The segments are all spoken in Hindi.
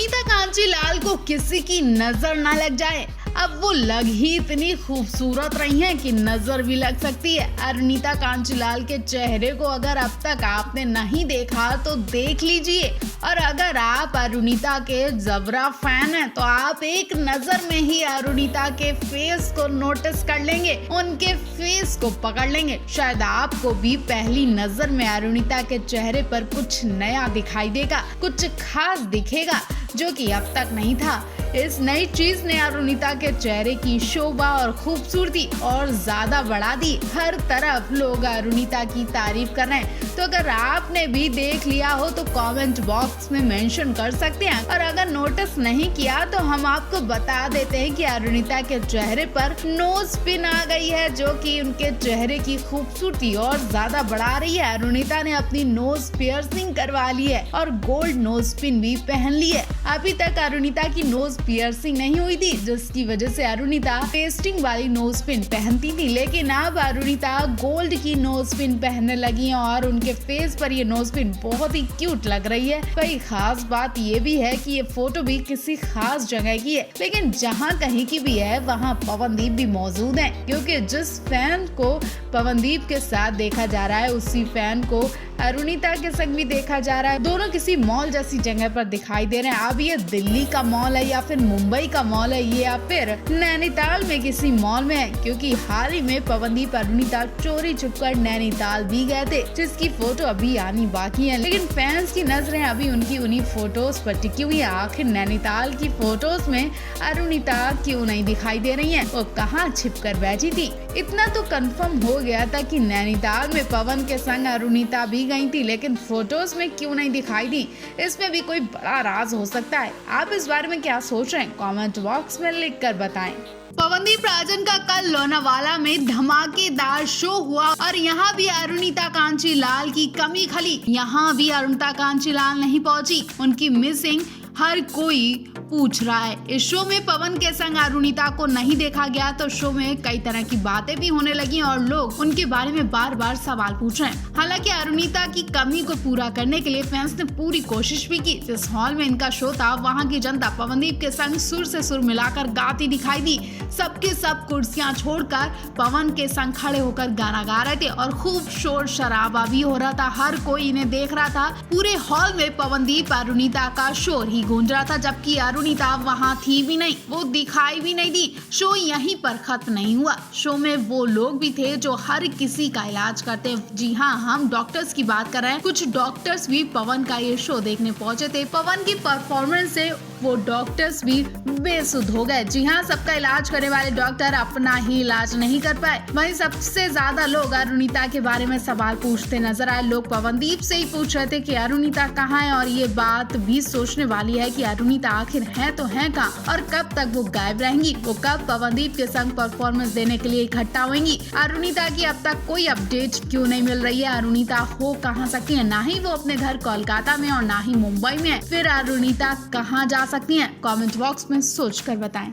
अरुणिता कांचीलाल को किसी की नजर न लग जाए। अब वो लग ही इतनी खूबसूरत रही हैं कि नजर भी लग सकती है। अरुणिता कांचीलाल के चेहरे को अगर अब तक आपने नहीं देखा तो देख लीजिए, और अगर आप अरुणिता के जबरा फैन हैं तो आप एक नजर में ही अरुणिता के फेस को नोटिस कर लेंगे, उनके फेस को पकड़ लेंगे। शायद आपको भी पहली नजर में अरुणिता के चेहरे पर कुछ नया दिखाई देगा, कुछ खास दिखेगा जो कि अब तक नहीं था। इस नई चीज ने अरुणिता के चेहरे की शोभा और खूबसूरती और ज्यादा बढ़ा दी। हर तरफ लोग अरुणिता की तारीफ कर रहे हैं, तो अगर आपने भी देख लिया हो तो कमेंट बॉक्स में मेंशन कर सकते हैं, और अगर नोटिस नहीं किया तो हम आपको बता देते हैं कि अरुणिता के चेहरे पर नोज पिन आ गई है, जो कि उनके चेहरे की खूबसूरती और ज्यादा बढ़ा रही है। अरुणिता ने अपनी नोज पियर्सिंग करवा ली है और गोल्ड नोज पिन भी पहन ली है। अभी तक अरुणिता की नोज पियर्सिंग नहीं हुई थी, जिसकी वजह से अरुणिता पेस्टिंग वाली नोज पिन पहनती थी, लेकिन अब अरुणिता गोल्ड की नोज पिन पहनने लगी है और उनके फेस पर ये नोज पिन बहुत ही क्यूट लग रही है। कई खास बात ये भी है कि ये फोटो भी किसी खास जगह की है, लेकिन जहाँ कहीं की भी है वहाँ पवनदीप भी मौजूद है, क्योंकि जिस फैन को पवनदीप के साथ देखा जा रहा है उसी फैन को अरुणिता के संग भी देखा जा रहा है। दोनों किसी मॉल जैसी जगह पर दिखाई दे रहे हैं। अब ये दिल्ली का मॉल है या फिर मुंबई का मॉल है या फिर नैनीताल में किसी मॉल में है, क्योंकि हाल ही में पवनदीप अरुणिता चोरी छुपकर नैनीताल भी गए थे, जिसकी फोटो अभी आनी बाकी है, लेकिन फैंस की नजरें अभी उनकी उन्हीं फोटोज पर टिकी हुई है। आखिर नैनीताल की फोटोज में अरुणिता क्यों नहीं दिखाई दे रही है, वो कहाँ छिप कर बैठी थी। इतना तो कंफर्म हो गया था कि नैनीताल में पवन के संग अरुणिता भी गई थी, लेकिन फोटोज में क्यों नहीं दिखाई दी, इसमें भी कोई बड़ा राज हो सकता है। आप इस बारे में क्या सोच रहे हैं, कमेंट बॉक्स में लिख कर बताएं। पवनदीप राजन का कल लोनावाला में धमाकेदार शो हुआ और यहाँ भी अरुणिता कांचीलाल की कमी खली। यहाँ भी अरुणिता कांचीलाल नहीं पहुंची, उनकी मिसिंग हर कोई पूछ रहा है। इस शो में पवन के संग अरुणिता को नहीं देखा गया, तो शो में कई तरह की बातें भी होने लगी और लोग उनके बारे में बार बार सवाल पूछ रहे हैं। हालांकि अरुणिता की कमी को पूरा करने के लिए फैंस ने पूरी कोशिश भी की। जिस हॉल में इनका शो था वहां की जनता पवनदीप के संग सुर से सुर मिलाकर गाती दिखाई दी। सबके सब कुर्सियां छोड़कर पवन के संग खड़े होकर गाना गा रहे थे और खूब शोर शराबा भी हो रहा था। हर कोई इन्हें देख रहा था। पूरे हॉल में पवनदीप अरुणिता का शोर ही गूंज रहा था, जबकि अरुणिता वहां थी भी नहीं, वो दिखाई भी नहीं दी। शो यहीं पर खत्म नहीं हुआ। शो में वो लोग भी थे जो हर किसी का इलाज करते हैं। जी हाँ, हम डॉक्टर्स की बात कर रहे हैं। कुछ डॉक्टर्स भी पवन का ये शो देखने पहुंचे थे। पवन की परफॉर्मेंस से वो डॉक्टर्स भी बेसुध हो गए। जी हाँ, सबका इलाज करने वाले डॉक्टर अपना ही इलाज नहीं कर पाए। वहीं सबसे ज्यादा लोग अरुणिता के बारे में सवाल पूछते नजर आए। लोग पवनदीप से ही पूछ रहे थे कि अरुणिता कहाँ है, और ये बात भी सोचने वाली है कि अरुणिता आखिर है तो है कहाँ, और कब तक वो गायब रहेंगी, वो कब पवनदीप के संग परफॉर्मेंस देने के लिए इकट्ठा होंगी। अरुणिता की अब तक कोई अपडेट क्यों नहीं मिल रही है। अरुणिता हो कहाँ सकती है, ना ही वो अपने घर कोलकाता में और ना ही मुंबई में है। फिर अरुणिता कहाँ जा सकती हैं, कमेंट बॉक्स में सोच कर बताएं।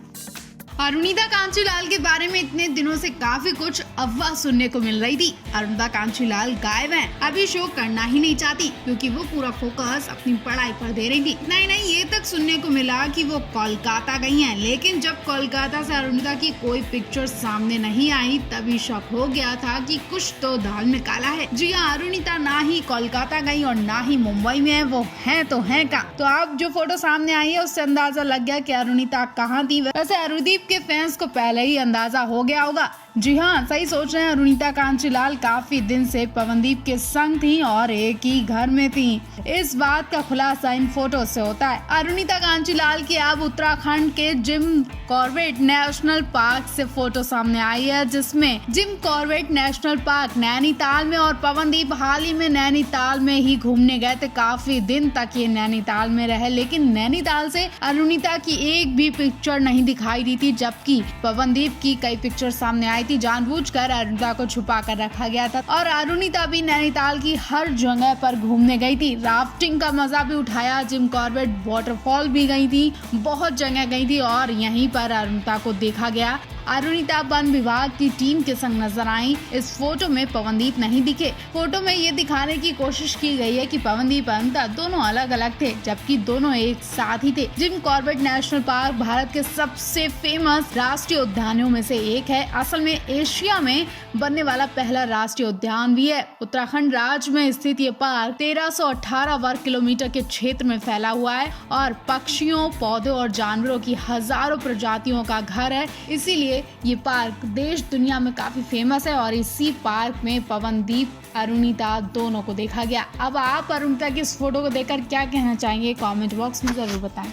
अरुणिता कांचीलाल के बारे में इतने दिनों से काफी कुछ अफवाह सुनने को मिल रही थी। अरुणिता कांचीलाल गायब हैं, अभी शो करना ही नहीं चाहती क्योंकि वो पूरा फोकस अपनी पढ़ाई पर दे रही थी। नहीं, ये तक सुनने को मिला कि वो कोलकाता गई हैं, लेकिन जब कोलकाता से अरुणिता की कोई पिक्चर सामने नहीं आई तभी शक हो गया था कि कुछ तो दाल में काला है। जी हाँ, अरुणिता ना ही कोलकाता गई और ना ही मुंबई में है, वो है तो है कहाँ। तो अब जो फोटो सामने आई है उससे अंदाजा लग गया कि अरुणिता कहाँ थी। वैसे अरुणदीप के फैंस को पहले ही अंदाजा हो गया होगा। जी हाँ, सही सोच रहे हैं। अरुणिता कांचीलाल काफी दिन से पवनदीप के संग थी और एक ही घर में थी। इस बात का खुलासा इन फोटो से होता है। अरुणिता कांचीलाल की अब उत्तराखंड के जिम कॉर्बेट नेशनल पार्क से फोटो सामने आई है, जिसमें Jim Corbett national park Nainital में और पवनदीप हाल ही में नैनीताल में ही घूमने गए थे। काफी दिन तक ये नैनीताल में रहे, लेकिन नैनीताल से अरुणिता की एक भी पिक्चर नहीं दिखाई दी थी, जबकि पवनदीप की कई पिक्चर सामने आई थी। जानबूझकर अरुणिता को छुपा कर रखा गया था और अरुणिता भी नैनीताल की हर जगह पर घूमने गई थी। राफ्टिंग का मजा भी उठाया, जिम कॉर्बेट वाटरफॉल भी गई थी, बहुत जगह गई थी और यहीं पर अरुणिता को देखा गया। अरुणिता वन विभाग की टीम के संग नजर आई। इस फोटो में पवनदीप नहीं दिखे। फोटो में ये दिखाने की कोशिश की गई है कि पवनदीप और अरुणिता दोनों अलग अलग थे, जबकि दोनों एक साथ ही थे। Jim Corbett national park Bharat के सबसे फेमस राष्ट्रीय उद्यानों में से एक है। असल में एशिया में बनने वाला पहला राष्ट्रीय उद्यान भी है। उत्तराखंड राज्य में स्थित ये पार्क 1318 वर्ग किलोमीटर के क्षेत्र में फैला हुआ है और पक्षियों, पौधों और जानवरों की हजारों प्रजातियों का घर है। इसीलिए ये पार्क देश दुनिया में काफी फेमस है और इसी पार्क में पवनदीप, अरुणिता दोनों को देखा गया। अब आप अरुणिता की इस फोटो को देखकर क्या कहना चाहेंगे, कमेंट बॉक्स में जरूर बताएं।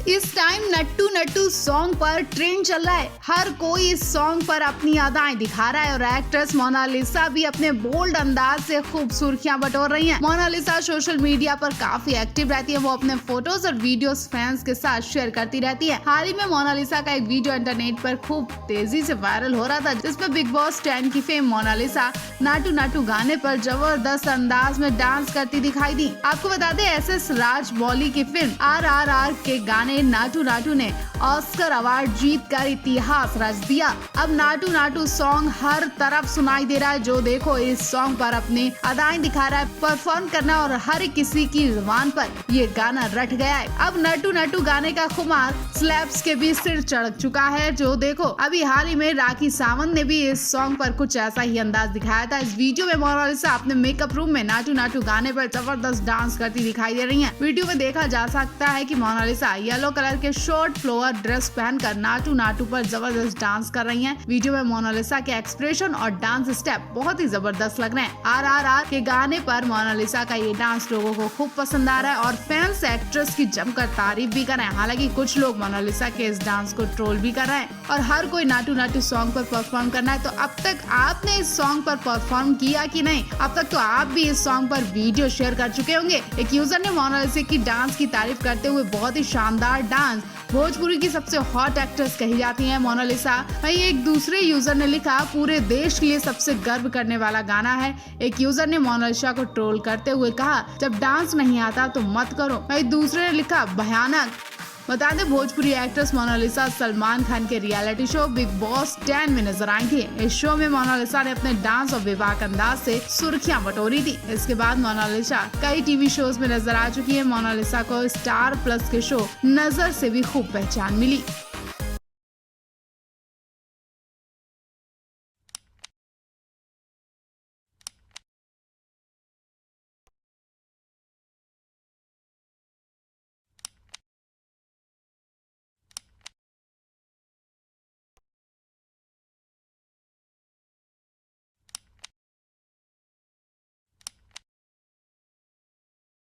इस टाइम नट्टू नट्टू सॉन्ग पर ट्रेंड चल रहा है। हर कोई इस सॉन्ग पर अपनी अदाएं दिखा रहा है और एक्ट्रेस मोनालिसा भी अपने बोल्ड अंदाज से खूब सुर्खियां बटोर रही हैं। मोनालिसा सोशल मीडिया पर काफी एक्टिव रहती है। वो अपने फोटोज और वीडियोस फैंस के साथ शेयर करती रहती है। हाल ही में मोनालिसा का एक वीडियो इंटरनेट पर खूब तेजी से वायरल हो रहा था, जिसमें बिग बॉस 10 की फेम मोनालिसा नाटू नाटू गाने पर जबरदस्त अंदाज में डांस करती दिखाई दी। आपको बता दें, SS राजमौली की फिल्म RRR के गाने नाटू नाटू ने ऑस्कर अवार्ड जीतकर इतिहास रच दिया। अब नाटू नाटू सॉन्ग हर तरफ सुनाई दे रहा है। जो देखो इस सॉन्ग पर अपने अदाएं दिखा रहा है, परफॉर्म करना और हर किसी की जुबान पर ये गाना रट गया है। अब नाटू नाटू गाने का खुमार स्लैब्स के भी सिर चढ़ चुका है। जो देखो अभी हाल ही में राखी सावंत ने भी इस सॉन्ग पर कुछ ऐसा ही अंदाज दिखाया था। इस वीडियो में मोनालिसा अपने मेकअप रूम में नाटू नाटू गाने पर जबरदस्त डांस करती दिखाई दे रही है। वीडियो में देखा जा सकता है कि मोनालिसा येलो कलर के शॉर्ट फ्लोअर ड्रेस पहनकर नाटू नाटू पर जबरदस्त डांस कर रही हैं। वीडियो में मोनालिसा के एक्सप्रेशन और डांस स्टेप बहुत ही जबरदस्त लग रहे हैं। RRR के गाने पर मोनालिसा का ये डांस लोगों को खूब पसंद आ रहा है और फैंस एक्ट्रेस की जमकर तारीफ भी कर रहे हैं। हालांकि कुछ लोग मोनालिसा के इस डांस को ट्रोल भी कर रहे हैं और हर कोई नाटू नाटू सॉन्ग पर परफॉर्म करना है। तो अब तक आपने इस सॉन्ग पर परफॉर्म किया कि नहीं? अब तक तो आप भी इस सॉन्ग पर वीडियो शेयर कर चुके होंगे। एक यूजर ने मोनालिसा की डांस की तारीफ करते हुए बहुत ही शानदार डांस, भोजपुरी की सबसे हॉट एक्ट्रेस कही जाती है मोनालिसा। वहीं एक दूसरे यूजर ने लिखा, पूरे देश के लिए सबसे गर्व करने वाला गाना है। एक यूजर ने मोनालिसा को ट्रोल करते हुए कहा, जब डांस नहीं आता तो मत करो। वहीं दूसरे ने लिखा, भयानक। बता दें, भोजपुरी एक्ट्रेस मोनालिसा सलमान खान के रियलिटी शो बिग बॉस 10 में नजर आई थी। इस शो में मोनालिसा ने अपने डांस और बेबाक अंदाज से सुर्खियां बटोरी थी। इसके बाद मोनालिसा कई टीवी शोज में नजर आ चुकी है। मोनालिसा को स्टार प्लस के शो नजर से भी खूब पहचान मिली।